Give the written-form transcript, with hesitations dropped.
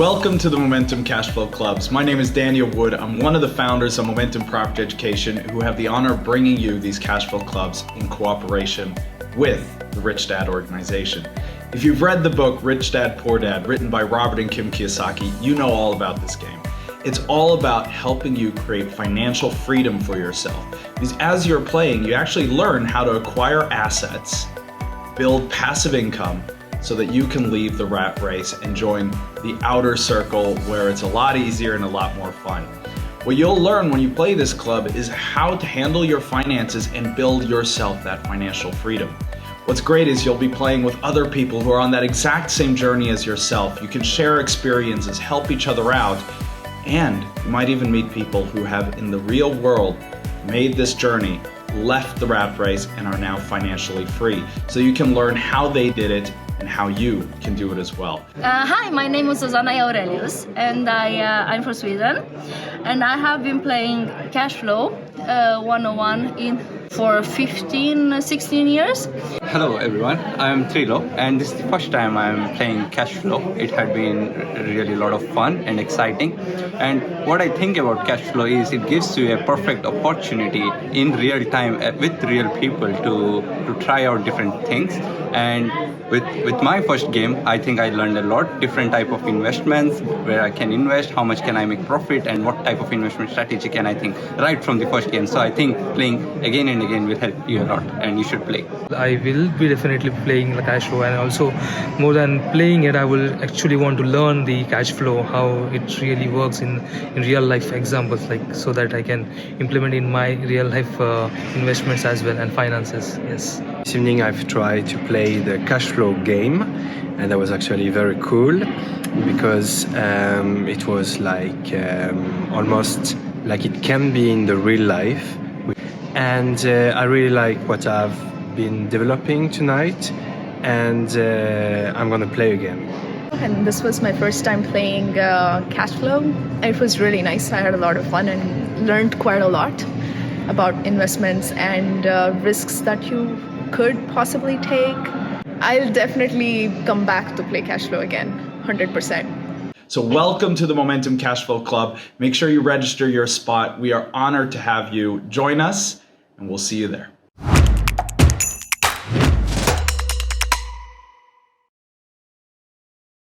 Welcome to the Momentum Cashflow Clubs. My name is Daniel Wood. I'm one of the founders of Momentum Property Education who have the honor of bringing you these cashflow clubs in cooperation with the Rich Dad organization. If you've read the book Rich Dad, Poor Dad, written by Robert and Kim Kiyosaki, you know all about this game. It's all about helping you create financial freedom for yourself. Because as you're playing, you actually learn how to acquire assets, build passive income, so that you can leave the rat race and join the outer circle where it's a lot easier and a lot more fun. What you'll learn when you play this club is how to handle your finances and build yourself that financial freedom. What's great is you'll be playing with other people who are on that exact same journey as yourself. You can share experiences, help each other out, and you might even meet people who have in the real world made this journey, left the rat race, and are now financially free. So you can learn how they did it and how you can do it as well. Hi, my name is Susanna Aurelius, and I'm from Sweden, and I have been playing Cashflow 101 for 16 years. Hello everyone, I'm Trilo, and this is the first time I'm playing Cashflow. It had been really a lot of fun and exciting, and what I think about Cashflow is it gives you a perfect opportunity in real time with real people to try out different things. And with my first game, I think I learned a lot, different type of investments, where I can invest, how much can I make profit, and what type of investment strategy can I think right from the first game. So I think playing again and again will help you a lot, and you should play. I will be definitely playing the cash flow, and also more than playing it, I will actually want to learn the cash flow, how it really works in real life examples, like so that I can implement in my real life investments as well and finances. Yes. This evening I've tried to play the cash flow game, and that was actually very cool because it was like almost like it can be in the real life. And I really like what I've been developing tonight, and I'm gonna play again. And this was my first time playing Cashflow. It was really nice. I had a lot of fun and learned quite a lot about investments and risks that you could possibly take. I'll definitely come back to play Cashflow again, 100%. So welcome to the Momentum Cashflow Club. Make sure you register your spot. We are honored to have you join us, and we'll see you there.